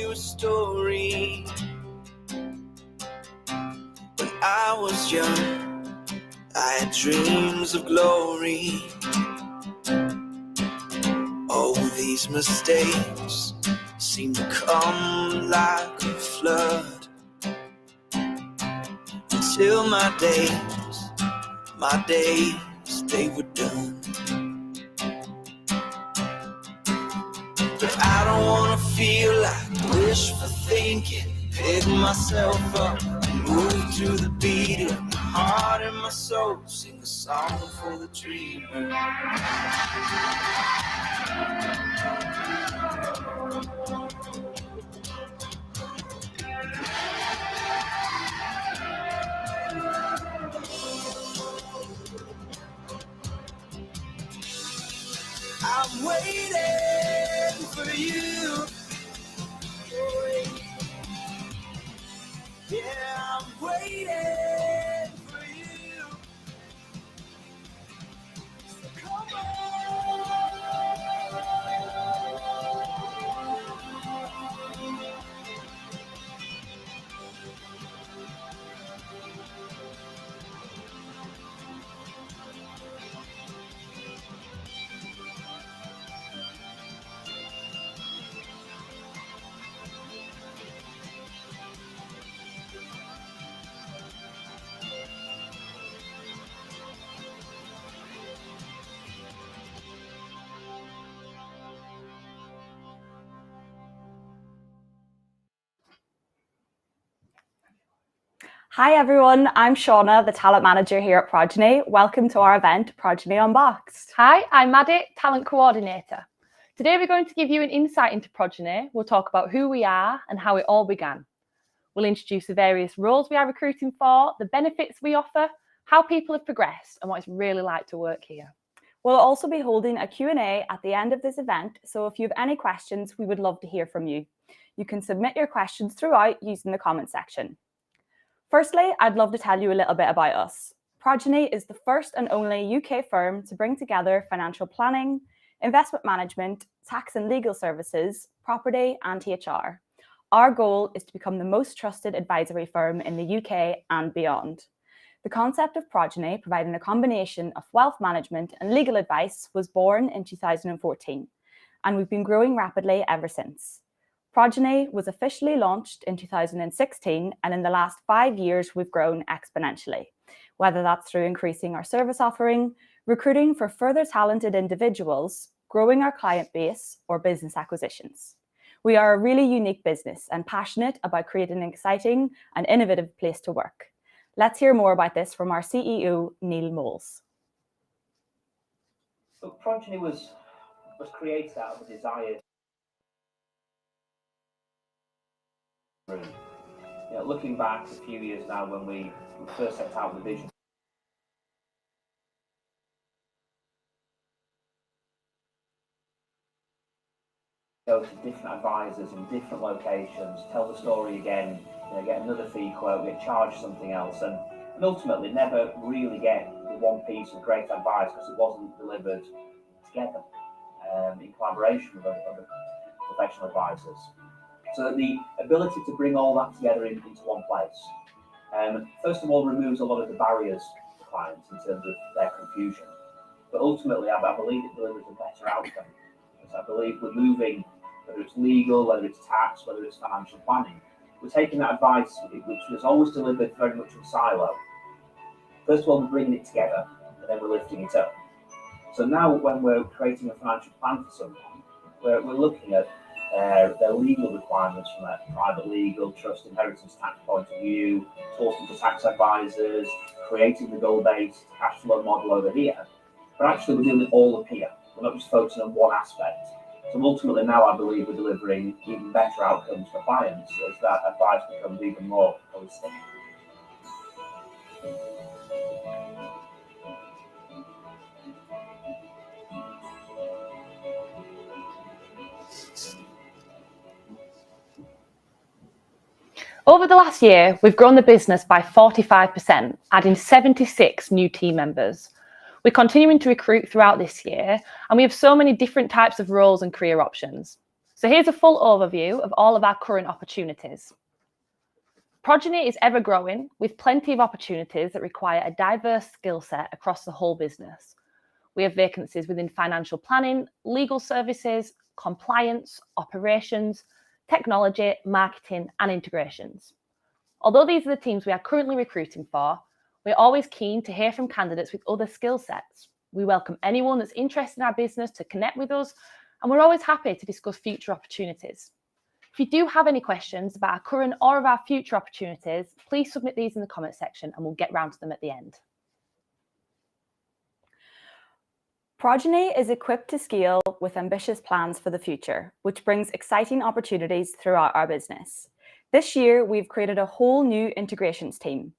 you a story. When I was young, I had dreams of glory. Oh, these mistakes seem to come like a flood, until my days, they were done. But I don't wanna feel like wishful thinking. Pick myself up and move to the beat of my heart and my soul. Sing a song for the dreamer. I'm waiting for you. Yeah, I'm waiting for you. So come on. Hi everyone, I'm Shauna, the talent manager here at Progeny. Welcome to our event, Progeny Unboxed. Hi, I'm Maddie, talent coordinator. Today we're going to give you an insight into Progeny. We'll talk about who we are and how it all began. We'll introduce the various roles we are recruiting for, the benefits we offer, how people have progressed, and what it's really like to work here. We'll also be holding a Q&A at the end of this event, so if you have any questions, we would love to hear from you. You can submit your questions throughout using the comment section. Firstly, I'd love to tell you a little bit about us. Progeny is the first and only UK firm to bring together financial planning, investment management, tax and legal services, property and HR. Our goal is to become the most trusted advisory firm in the UK and beyond. The concept of Progeny, providing a combination of wealth management and legal advice, was born in 2014, and we've been growing rapidly ever since. Progeny was officially launched in 2016, and in the last 5 years, we've grown exponentially, whether that's through increasing our service offering, recruiting for further talented individuals, growing our client base, or business acquisitions. We are a really unique business and passionate about creating an exciting and innovative place to work. Let's hear more about this from our CEO, Neil Moles. So Progeny was created out of a desire. Looking back a few years now, when we first set out the vision, go to different advisors in different locations, tell the story again, get another fee quote, get charged something else, and ultimately never really get the one piece of great advice because it wasn't delivered together in collaboration with other professional advisors. So the ability to bring all that together into one place, first of all, removes a lot of the barriers to clients in terms of their confusion. But ultimately, I believe it delivers a better outcome. Because I believe we're moving, whether it's legal, whether it's tax, whether it's financial planning, we're taking that advice, which was always delivered very much in silo. First of all, we're bringing it together, and then we're lifting it up. So now when we're creating a financial plan for someone, we're looking at their legal requirements from a private legal, trust, inheritance tax point of view, talking to tax advisors, creating the goal-based cash flow model over here. But actually we're doing it all up here. We're not just focusing on one aspect. So ultimately now I believe we're delivering even better outcomes for clients as that advice becomes even more holistic. Over the last year, we've grown the business by 45%, adding 76 new team members. We're continuing to recruit throughout this year, and we have so many different types of roles and career options. So here's a full overview of all of our current opportunities. Progeny is ever growing with plenty of opportunities that require a diverse skill set across the whole business. We have vacancies within financial planning, legal services, compliance, operations, technology, marketing, and integrations. Although these are the teams we are currently recruiting for, we're always keen to hear from candidates with other skill sets. We welcome anyone that's interested in our business to connect with us, and we're always happy to discuss future opportunities. If you do have any questions about our current or of our future opportunities, please submit these in the comment section and we'll get round to them at the end. Progeny is equipped to scale with ambitious plans for the future, which brings exciting opportunities throughout our business. This year, we've created a whole new integrations team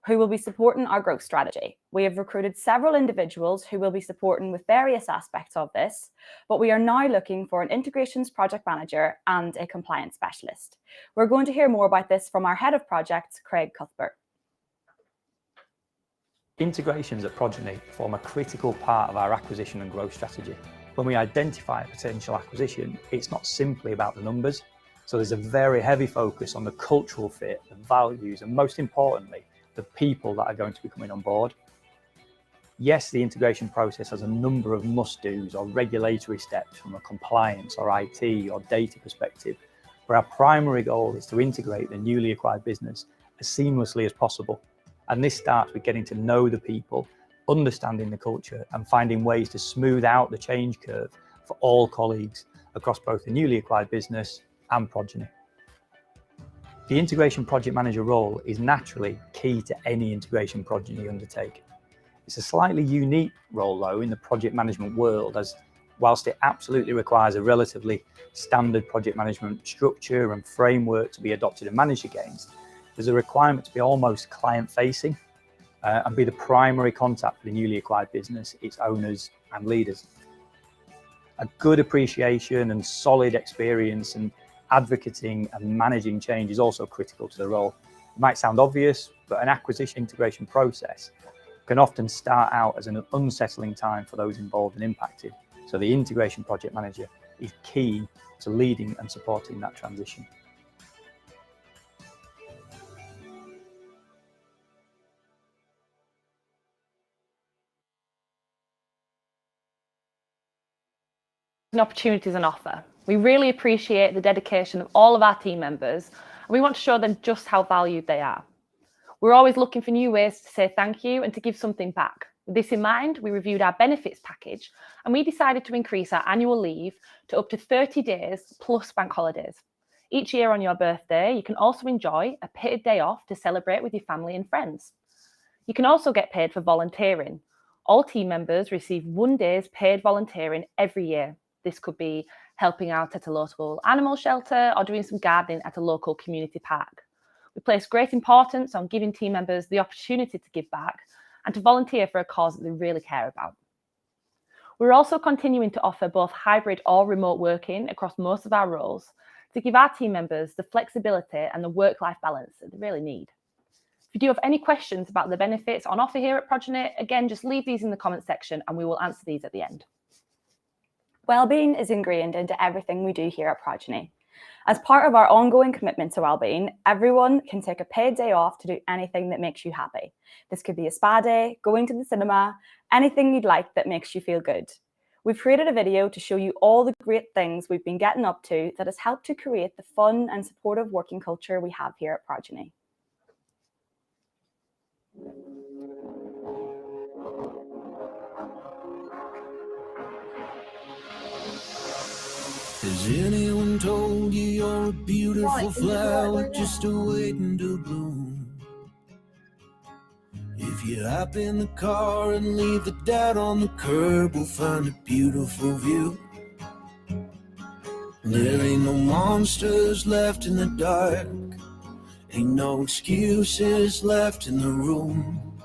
who will be supporting our growth strategy. We have recruited several individuals who will be supporting with various aspects of this, but we are now looking for an integrations project manager and a compliance specialist. We're going to hear more about this from our head of projects, Craig Cuthbert. Integrations at Progeny form a critical part of our acquisition and growth strategy. When we identify a potential acquisition, it's not simply about the numbers. So there's a very heavy focus on the cultural fit, the values, and most importantly, the people that are going to be coming on board. Yes, the integration process has a number of must-dos or regulatory steps from a compliance or IT or data perspective, but our primary goal is to integrate the newly acquired business as seamlessly as possible. And this starts with getting to know the people, understanding the culture, and finding ways to smooth out the change curve for all colleagues across both the newly acquired business and Progeny. The integration project manager role is naturally key to any integration project you undertake. It's a slightly unique role though in the project management world, as whilst it absolutely requires a relatively standard project management structure and framework to be adopted and managed against, there's a requirement to be almost client-facing and be the primary contact for the newly acquired business, its owners and leaders. A good appreciation and solid experience and advocating and managing change is also critical to the role. It might sound obvious, but an acquisition integration process can often start out as an unsettling time for those involved and impacted. So the integration project manager is key to leading and supporting that transition. Opportunities on offer. We really appreciate the dedication of all of our team members, and we want to show them just how valued they are. We're always looking for new ways to say thank you and to give something back. With this in mind, we reviewed our benefits package and we decided to increase our annual leave to up to 30 days plus bank holidays. Each year on your birthday, you can also enjoy a paid day off to celebrate with your family and friends. You can also get paid for volunteering. All team members receive 1 day's paid volunteering every year. This could be helping out at a local animal shelter or doing some gardening at a local community park. We place great importance on giving team members the opportunity to give back and to volunteer for a cause that they really care about. We're also continuing to offer both hybrid or remote working across most of our roles to give our team members the flexibility and the work-life balance that they really need. If you do have any questions about the benefits on offer here at Progeny, again, just leave these in the comment section and we will answer these at the end. Wellbeing is ingrained into everything we do here at Progeny. As part of our ongoing commitment to wellbeing, everyone can take a paid day off to do anything that makes you happy. This could be a spa day, going to the cinema, anything you'd like that makes you feel good. We've created a video to show you all the great things we've been getting up to that has helped to create the fun and supportive working culture we have here at Progeny. Has anyone told you you're a beautiful flower just waiting to bloom? If you hop in the car and leave the doubt on the curb, we'll find a beautiful view. There ain't no monsters left in the dark, ain't no excuses left in the room.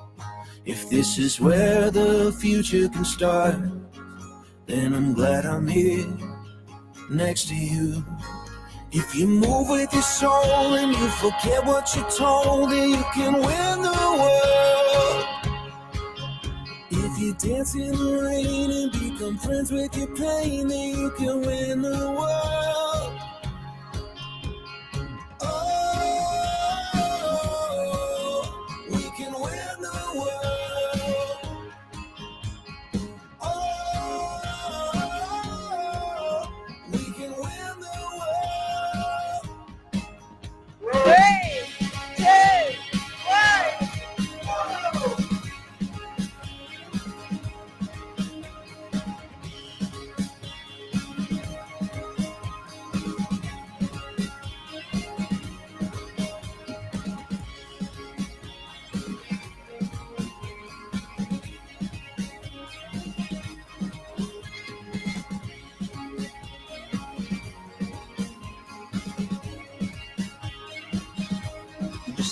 If this is where the future can start, then I'm glad I'm here next to you. If you move with your soul and you forget what you're told, then you can win the world. If you dance in the rain and become friends with your pain, then you can win the world.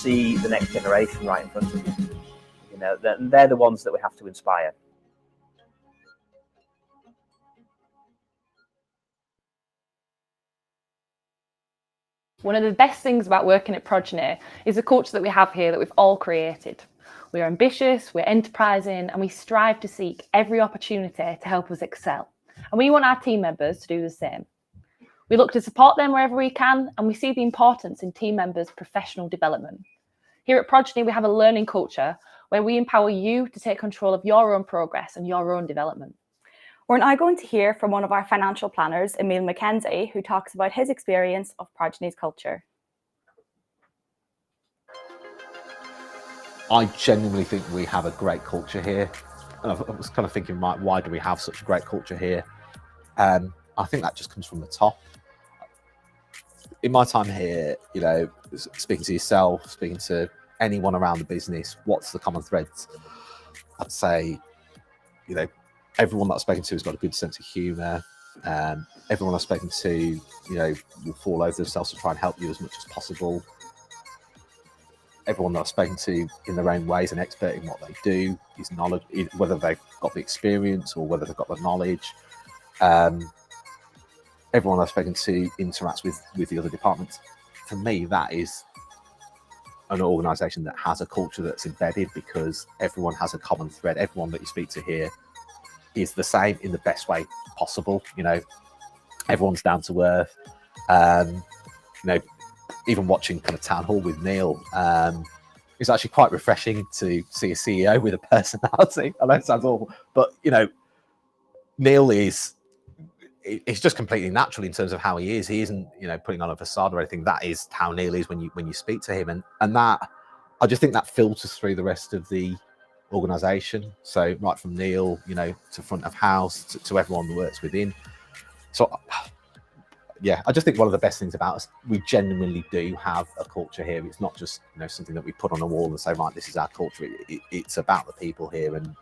see the next generation right in front of you. You know, they're the ones that we have to inspire. One of the best things about working at Progeny is the culture that we have here that we've all created. We're ambitious, we're enterprising, and we strive to seek every opportunity to help us excel. And we want our team members to do the same. We look to support them wherever we can, and we see the importance in team members' professional development. Here at Progeny, we have a learning culture where we empower you to take control of your own progress and your own development. We're now going to hear from one of our financial planners, Emil McKenzie, who talks about his experience of Progeny's culture. I genuinely think we have a great culture here. I was kind of thinking, why do we have such a great culture here? I think that just comes from the top. In my time here, you know, speaking to yourself, speaking to anyone around the business, what's the common threads? I'd say, you know, everyone that I've spoken to has got a good sense of humour. Everyone I've spoken to, you know, will fall over themselves to try and help you as much as possible. Everyone that I've spoken to in their own ways, an expert in what they do, is knowledge, whether they've got the experience or whether they've got the knowledge. Everyone I've spoken to interacts with the other departments. For me, that is an organisation that has a culture that's embedded, because everyone has a common thread. Everyone that you speak to here is the same in the best way possible. You know, everyone's down to earth. You know, even watching kind of town hall with Neil, it's actually quite refreshing to see a CEO with a personality. I know it sounds awful, but you know, Neil is, it's just completely natural in terms of how he is. He isn't, you know, putting on a facade or anything. That is how Neil is when you speak to him, and that, I just think that filters through the rest of the organisation. So right from Neil, you know, to front of house, to everyone that works within. So yeah, I just think one of the best things about us, we genuinely do have a culture here. It's not just, you know, something that we put on a wall and say, right, this is our culture. It's about the people here, and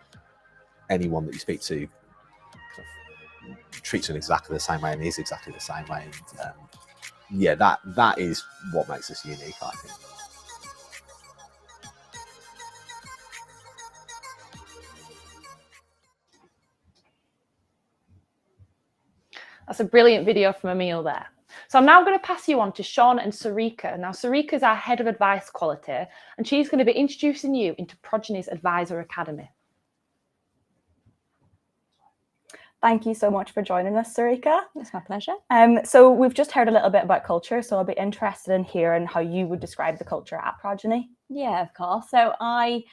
anyone that you speak to treats them exactly the same way and is exactly the same way. And yeah, that is what makes us unique, I think. That's a brilliant video from Emil there. So I'm now going to pass you on to Sean and Sarika. Now, Sarika is our head of advice quality, and she's going to be introducing you into Progeny's Advisor Academy. Thank you so much for joining us, Sarika. It's my pleasure. So we've just heard a little bit about culture, so I'll be interested in hearing how you would describe the culture at Progeny. Yeah, of course. So I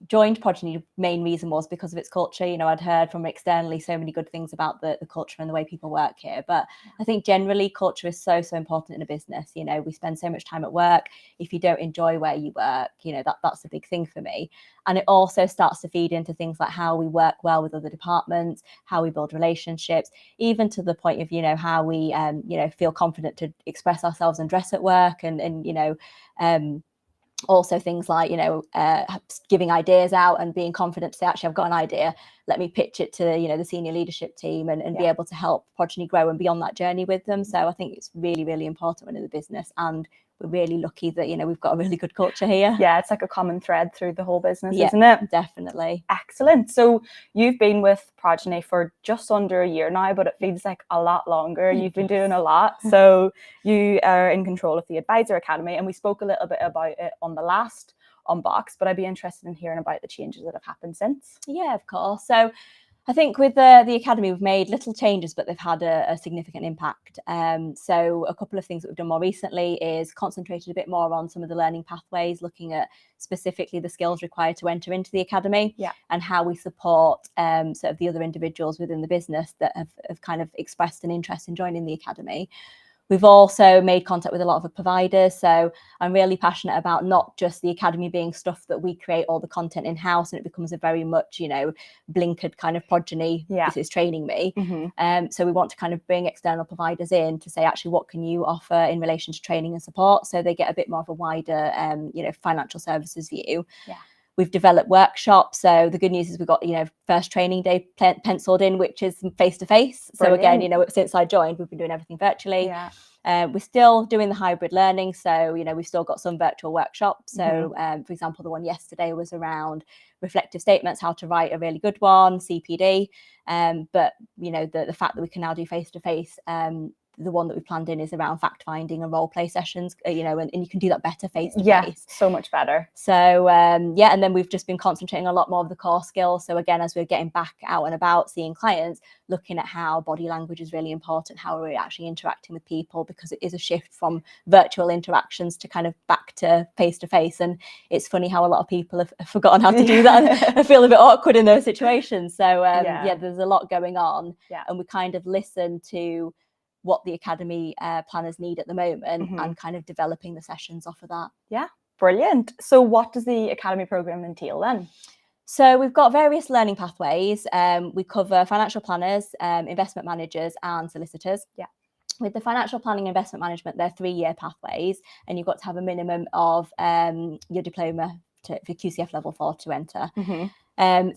joined Progeny. The main reason was because of its culture. You know, I'd heard from externally so many good things about the culture and the way people work here. But I think generally culture is so important in a business. You know, we spend so much time at work. If you don't enjoy where you work, you know, that's a big thing for me. And it also starts to feed into things like how we work well with other departments, how we build relationships, even to the point of, you know, how we, you know, feel confident to express ourselves and dress at work, and you know, also things like, you know, giving ideas out and being confident to say, actually, I've got an idea, let me pitch it to, you know, the senior leadership team, and be able to help Progeny grow and be on that journey with them. So I think it's really, really important when in the business, and we're really lucky that, you know, we've got a really good culture here. Yeah, it's like a common thread through the whole business, isn't it? Definitely. Excellent. So you've been with Progeny for just under a year now, but it feels like a lot longer. You've been doing a lot. So you are in control of the Advisor Academy, and we spoke a little bit about it on the last Unboxed, but I'd be interested in hearing about the changes that have happened since. Yeah, of course. So I think with the Academy, we've made little changes, but they've had a significant impact. So a couple of things that we've done more recently is concentrated a bit more on some of the learning pathways, looking at specifically the skills required to enter into the Academy, and how we support sort of the other individuals within the business that have kind of expressed an interest in joining the Academy. We've also made contact with a lot of providers. So I'm really passionate about not just the Academy being stuff that we create all the content in-house, and it becomes a very much, you know, blinkered kind of Progeny, this is training me. So we want to kind of bring external providers in to say, actually, what can you offer in relation to training and support? So they get a bit more of a wider, you know, financial services view. We've developed workshops. So the good news is we've got, you know, first training day penciled in, which is face-to-face. So again, you know, since I joined, we've been doing everything virtually. We're still doing the hybrid learning, so we've still got some virtual workshops. So for example, the one yesterday was around reflective statements, how to write a really good one, CPD. But the fact that we can now do face-to-face, the one that we planned in is around fact finding and role play sessions, and you can do that better face to face. Yeah, so much better. So and then we've just been concentrating a lot more of the core skills. So again, as we're getting back out and about seeing clients, looking at how body language is really important, how we're actually interacting with people, because it is a shift from virtual interactions to kind of back to face to face. And it's funny how a lot of people have forgotten how to do that and feel a bit awkward in those situations. So there's a lot going on, and we kind of listen to what the academy planners need at the moment, and kind of developing the sessions off of that. Yeah, brilliant. So what does the academy program entail then? So we've got various learning pathways. We cover financial planners, investment managers and solicitors. Yeah. With the financial planning and investment management, they're 3-year pathways, and you've got to have a minimum of your diploma for QCF level 4 to enter.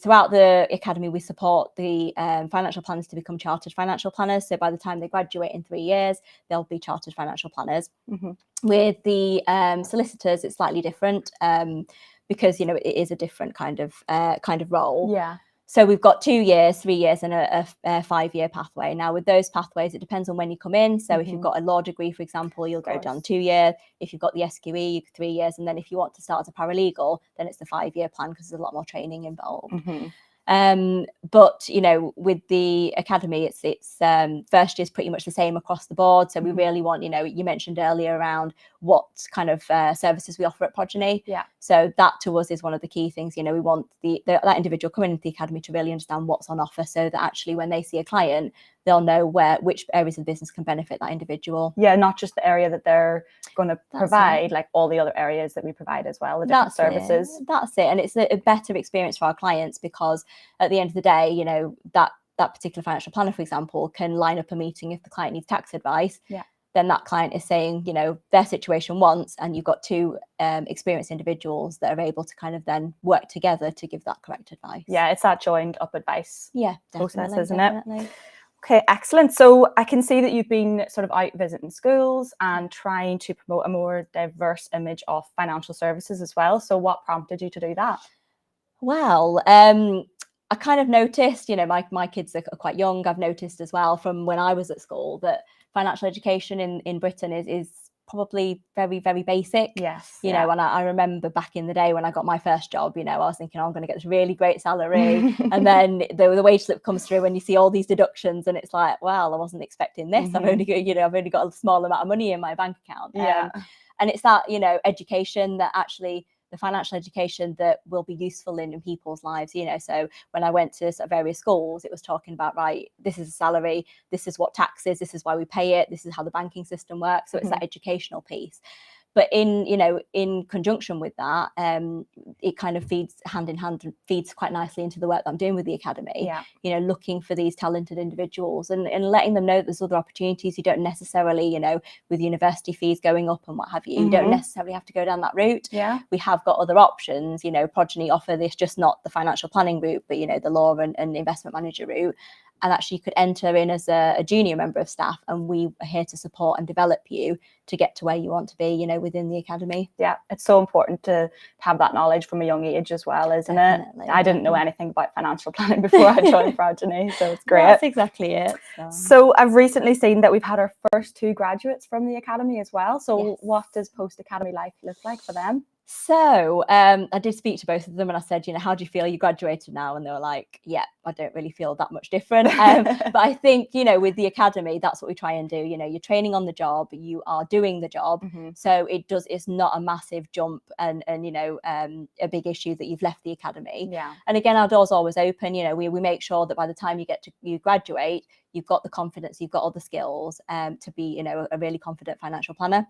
Throughout the academy, we support the financial planners to become chartered financial planners. So by the time they graduate in 3 years, they'll be chartered financial planners. With the solicitors, it's slightly different because it is a different kind of role. Yeah. So we've got 2 years, 3 years, and a 5-year pathway. Now, with those pathways, it depends on when you come in. So if you've got a law degree, for example, you'll go down 2 years. If you've got the SQE, 3 years. And then if you want to start as a paralegal, then it's the 5-year plan, because there's a lot more training involved. But with the academy, it's first year is pretty much the same across the board. So we really want, you mentioned earlier around what kind of services we offer at Progeny. Yeah. So that to us is one of the key things. We want that individual coming into the academy to really understand what's on offer, so that actually when they see a client, they'll know which areas of the business can benefit that individual. Yeah, not just the area that they're going to provide, like all the other areas that we provide as well, the different services. That's it. And it's a better experience for our clients, because at the end of the day, that particular financial planner, for example, can line up a meeting if the client needs tax advice. Yeah. Then that client is saying, their situation once, and you've got 2 experienced individuals that are able to kind of then work together to give that correct advice. Yeah, it's that joined up advice process, isn't it? Okay, excellent. So I can see that you've been sort of out visiting schools and trying to promote a more diverse image of financial services as well. So what prompted you to do that? Well, I kind of noticed, my kids are quite young. I've noticed as well from when I was at school that financial education in Britain is probably very, very basic. Yes. And I remember back in the day when I got my first job, I was thinking, I'm going to get this really great salary. And then the wage slip comes through and you see all these deductions, and it's like, well, I wasn't expecting this. I've only got a small amount of money in my bank account. Yeah. And it's that, education that actually, the financial education that will be useful in people's lives. So when I went to various schools, it was talking about, right, this is a salary, this is what tax is, this is why we pay it, this is how the banking system works. So it's that educational piece. But in conjunction with that, it kind of feeds hand in hand and feeds quite nicely into the work that I'm doing with the academy. Yeah. Looking for these talented individuals and letting them know that there's other opportunities. You don't necessarily, with university fees going up and what have you, you don't necessarily have to go down that route. Yeah. We have got other options. Progeny offer this, just not the financial planning route, but the law and investment manager route. And actually you could enter in as a junior member of staff, and we are here to support and develop you to get to where you want to be, within the academy. Yeah, it's so important to have that knowledge from a young age as well, isn't it? I didn't know anything about financial planning before I joined Progeny, so it's great. That's exactly it. So I've recently seen that we've had our first 2 graduates from the academy as well. So Yes. What does post-academy life look like for them? So I did speak to both of them, and I said, how do you feel? You graduated now? And they were like, yeah, I don't really feel that much different. But I think, with the academy, that's what we try and do. You're training on the job, you are doing the job. So it's not a massive jump and a big issue that you've left the academy. Yeah. And again, our door's always open. We make sure that by the time you graduate, you've got the confidence, you've got all the skills to be, a really confident financial planner.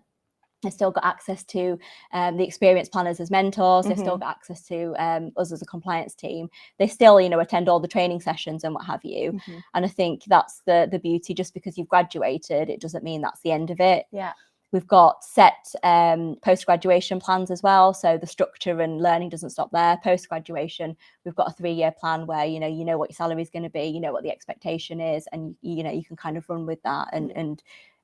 They've still got access to the experienced planners as mentors. They've still got access to us as a compliance team. They still, attend all the training sessions and what have you. And I think that's the beauty. Just because you've graduated, it doesn't mean that's the end of it. Yeah. We've got set post-graduation plans as well. So the structure and learning doesn't stop there. Post-graduation, we've got a 3-year plan where, you know what your salary is going to be, what the expectation is, and, you can kind of run with that and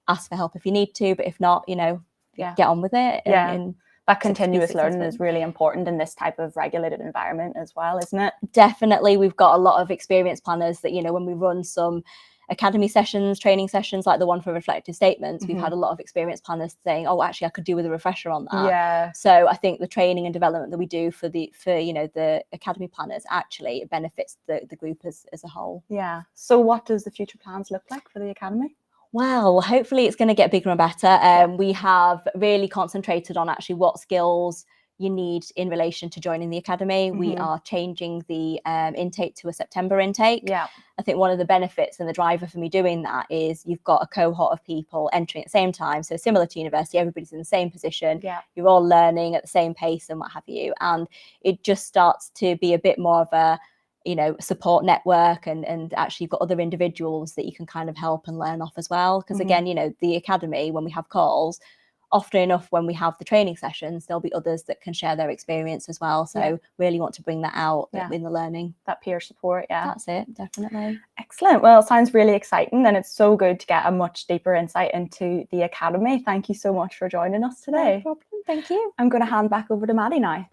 ask for help if you need to, but if not, you know, Yeah. get on with it. Yeah. That continuous learning successful. is really important in this type of regulated environment as well, isn't it? Definitely. We've got a lot of experienced planners that, you know, when we run some academy sessions, training sessions like the one for reflective statements, we've had a lot of experienced planners saying, oh, actually I could do with a refresher on that. Yeah. So I think the training and development that we do for you know, the academy planners, actually it benefits the group as a whole. Yeah. So what does the future plans look like for the academy? Well, hopefully it's going to get bigger and better. We have really concentrated on actually what skills you need in relation to joining the academy. We are changing the intake to a September intake. Yeah. I think one of the benefits and the driver for me doing that is you've got a cohort of people entering at the same time. So similar to university, everybody's in the same position. Yeah. You're all learning at the same pace and what have you. And it just starts to be a bit more of a, you know, support network, and actually you've got other individuals that you can kind of help and learn off as well. Because again, you know, the academy, when we have calls, often enough when we have the training sessions, there'll be others that can share their experience as well. So really want to bring that out in the learning. That peer support, That's it, definitely. Excellent. Well, it sounds really exciting, and it's so good to get a much deeper insight into the academy. Thank you so much for joining us today. No problem. Thank you. I'm going to hand back over to Maddie now.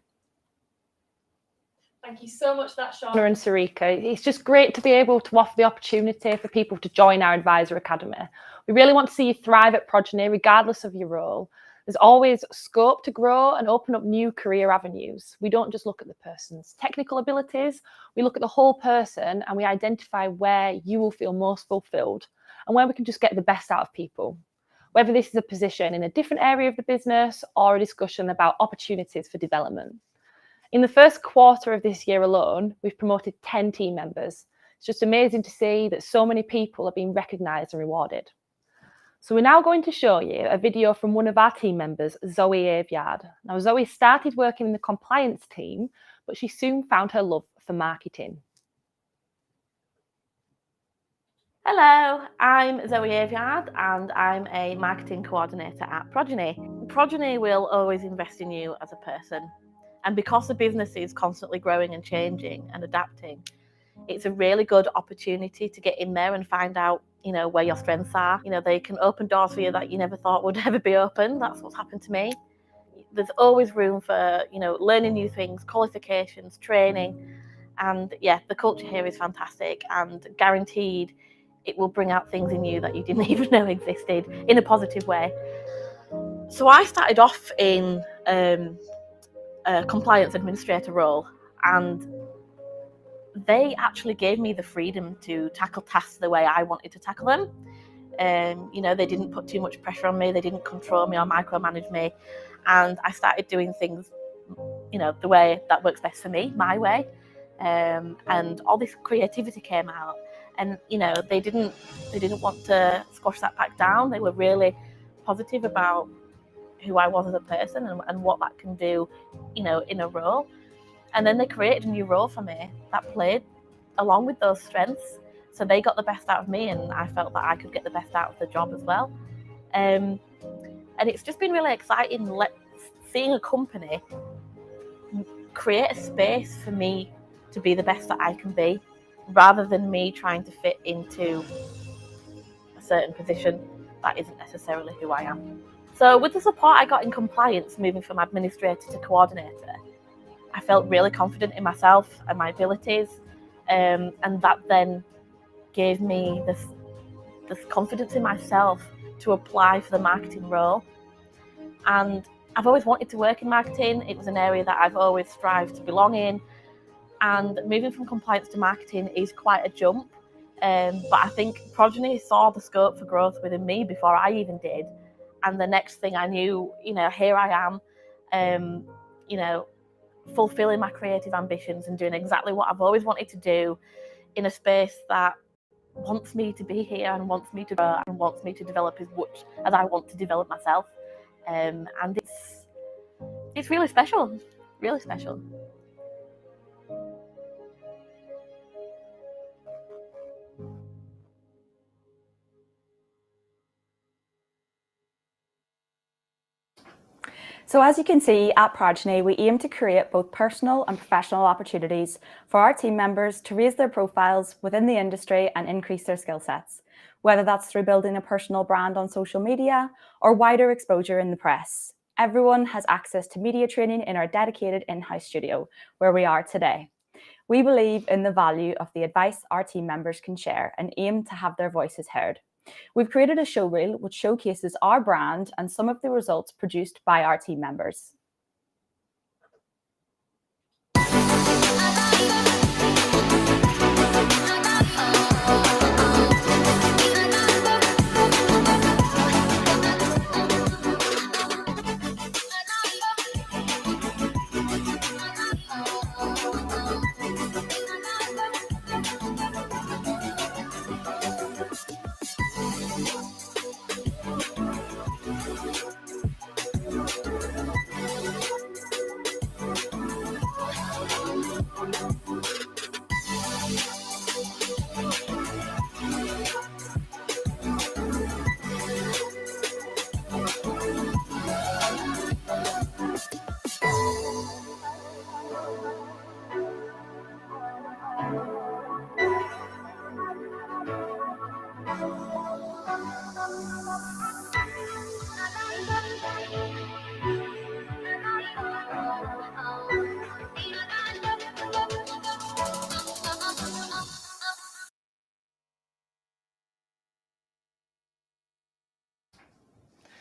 Thank you so much for that, Shauna and Sarika. It's just great to be able to offer the opportunity for people to join our Advisor Academy. We really want to see you thrive at Progeny, regardless of your role. There's always scope to grow and open up new career avenues. We don't just look at the person's technical abilities, we look at the whole person and we identify where you will feel most fulfilled and where we can just get the best out of people. Whether this is a position in a different area of the business or a discussion about opportunities for development. In the first quarter of this year alone, we've promoted 10 team members. It's just amazing to see that so many people are being recognised and rewarded. So we're now going to show you a video from one of our team members, Zoe Avyard. Now, Zoe started working in the compliance team, but she soon found her love for marketing. Hello, I'm Zoe Avyard and I'm a marketing coordinator at Progeny. Progeny will always invest in you as a person. And because the business is constantly growing and changing and adapting, it's a really good opportunity to get in there and find out, you know, where your strengths are. You know, they can open doors for you that you never thought would ever be open. That's what's happened to me. There's always room for, you know, learning new things, qualifications, training. And yeah, the culture here is fantastic and guaranteed it will bring out things in you that you didn't even know existed in a positive way. So I started off in a compliance administrator role, and they actually gave me the freedom to tackle tasks the way I wanted to tackle them. You know, they didn't put too much pressure on me, they didn't control me or micromanage me, and I started doing things, you know, the way that works best for me, my way. And all this creativity came out, and you know, they didn't want to squash that back down. They were really positive about who I was as a person and what that can do, you know, in a role. And then they created a new role for me that played along with those strengths. So they got the best out of me, and I felt that I could get the best out of the job as well. And it's just been really exciting seeing a company create a space for me to be the best that I can be, rather than me trying to fit into a certain position that isn't necessarily who I am. So with the support I got in compliance, moving from administrator to coordinator, I felt really confident in myself and my abilities, and that then gave me this confidence in myself to apply for the marketing role. And I've always wanted to work in marketing. It was an area that I've always strived to belong in, and moving from compliance to marketing is quite a jump, but I think Progeny saw the scope for growth within me before I even did. And the next thing I knew, you know, here I am, you know, fulfilling my creative ambitions and doing exactly what I've always wanted to do in a space that wants me to be here and wants me to grow and wants me to develop as much as I want to develop myself. And it's really special, really special. So as you can see, at Progeny, we aim to create both personal and professional opportunities for our team members to raise their profiles within the industry and increase their skill sets. whether that's through building a personal brand on social media or wider exposure in the press. Everyone has access to media training in our dedicated in-house studio, where we are today. We believe in the value of the advice our team members can share and aim to have their voices heard. We've created a show reel which showcases our brand and some of the results produced by our team members.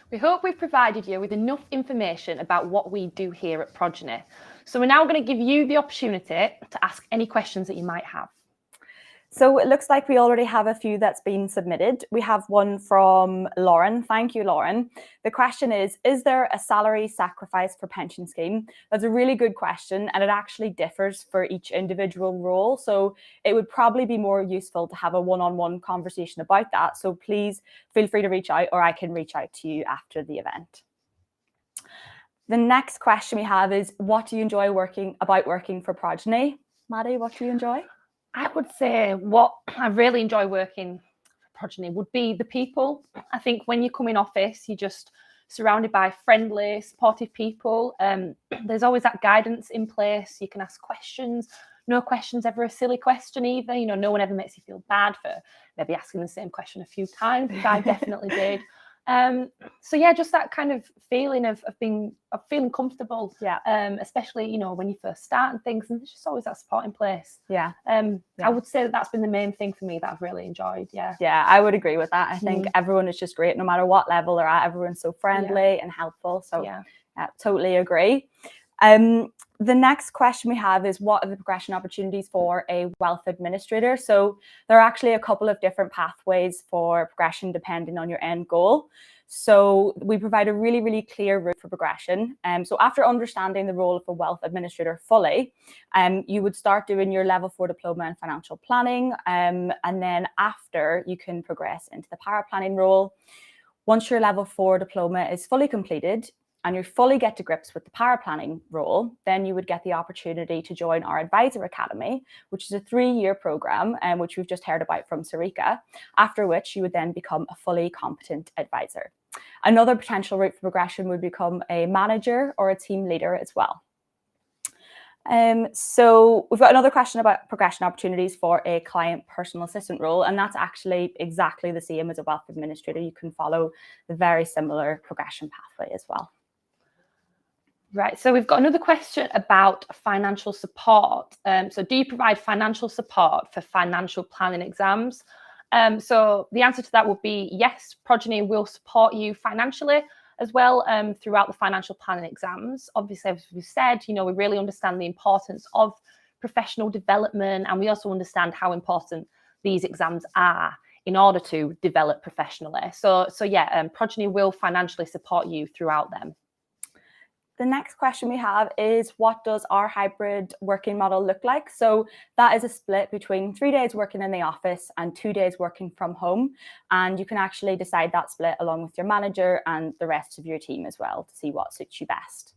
We hope we've provided you with enough information about what we do here at Progeny. So we're now going to give you the opportunity to ask any questions that you might have. So it looks like we already have a few that's been submitted. We have one from Lauren. Thank you, Lauren. The question is there a salary sacrifice for pension scheme? That's a really good question, and it actually differs for each individual role. So it would probably be more useful to have a one-on-one conversation about that. So please feel free to reach out, or I can reach out to you after the event. The next question we have is, what do you enjoy working for Progeny? Maddie, what do you enjoy? I would say what I really enjoy working for Progeny would be the people. I think when you come in office, you're just surrounded by friendly, supportive people. There's always that guidance in place. You can ask questions. No question's ever a silly question either. You know, no one ever makes you feel bad for maybe asking the same question a few times, which I definitely did. So yeah, just that kind of feeling of feeling comfortable. Yeah. Especially, you know, when you first start and things, and there's just always that support in place. Yeah. I would say that's been the main thing for me that I've really enjoyed. Yeah. Yeah, I would agree with that. I think everyone is just great, no matter what level they're at. Everyone's so friendly and helpful. So yeah, totally agree. The next question we have is, what are the progression opportunities for a wealth administrator? So there are actually a couple of different pathways for progression depending on your end goal. So we provide a really, really clear route for progression. So after understanding the role of a wealth administrator fully, you would start doing your level 4 diploma in financial planning. And then after, you can progress into the para planning role. Once your level 4 diploma is fully completed, and you fully get to grips with the para planning role, then you would get the opportunity to join our Advisor Academy, which is a 3-year program, which we've just heard about from Sarika, after which you would then become a fully competent advisor. Another potential route for progression would become a manager or a team leader as well. So we've got another question about progression opportunities for a client personal assistant role, and that's actually exactly the same as a wealth administrator. You can follow the very similar progression pathway as well. Right, so we've got another question about financial support. So do you provide financial support for financial planning exams? So the answer to that would be yes, Progeny will support you financially as well throughout the financial planning exams. Obviously, as we've said, you know, we really understand the importance of professional development, and we also understand how important these exams are in order to develop professionally. So yeah, Progeny will financially support you throughout them. The next question we have is, what does our hybrid working model look like? So that is a split between 3 days working in the office and 2 days working from home. And you can actually decide that split along with your manager and the rest of your team as well to see what suits you best.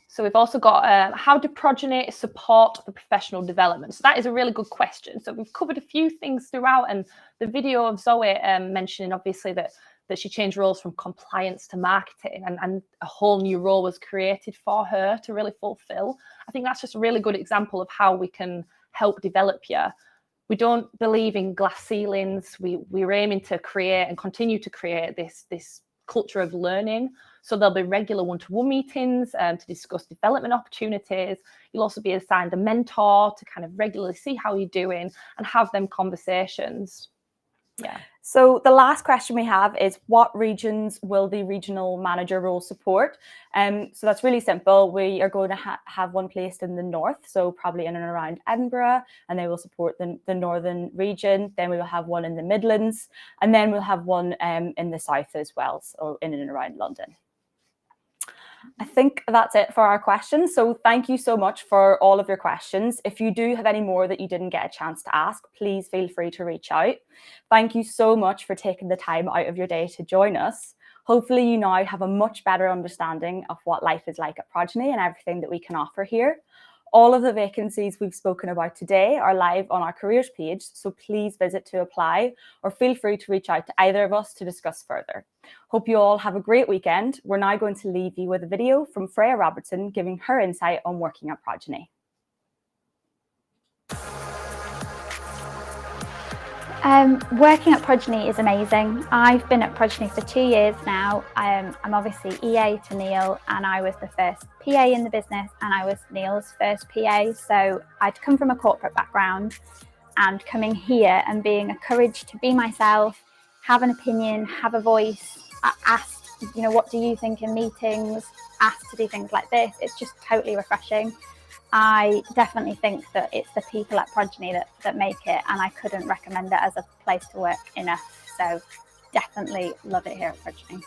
So we've also got, how do Progeny support the professional development? So that is a really good question. So we've covered a few things throughout, and the video of Zoe mentioning obviously that she changed roles from compliance to marketing, and a whole new role was created for her to really fulfill. I think that's just a really good example of how we can help develop you. We don't believe in glass ceilings. We're aiming to create and continue to create this culture of learning. So there'll be regular one-to-one meetings to discuss development opportunities. You'll also be assigned a mentor to kind of regularly see how you're doing and have them conversations. Yeah. So the last question we have is, what regions will the regional manager role support? So that's really simple. We are going to have one placed in the north, so probably in and around Edinburgh, and they will support the northern region. Then we will have one in the Midlands, and then we'll have one in the south as well, so in and around London. I think that's it for our questions. So thank you so much for all of your questions. If you do have any more that you didn't get a chance to ask, please feel free to reach out. Thank you so much for taking the time out of your day to join us. Hopefully you now have a much better understanding of what life is like at Progeny and everything that we can offer here. All of the vacancies we've spoken about today are live on our careers page, so please visit to apply or feel free to reach out to either of us to discuss further. Hope you all have a great weekend. We're now going to leave you with a video from Freya Robertson giving her insight on working at Progeny. Working at Progeny is amazing. I've been at Progeny for 2 years now. I'm obviously EA to Neil, and I was the first PA in the business, and I was Neil's first PA. So I'd come from a corporate background, and coming here and being encouraged to be myself, have an opinion, have a voice, asked, you know, what do you think in meetings, asked to do things like this. It's just totally refreshing. I definitely think that it's the people at Progeny that make it, and I couldn't recommend it as a place to work enough. So definitely love it here at Progeny.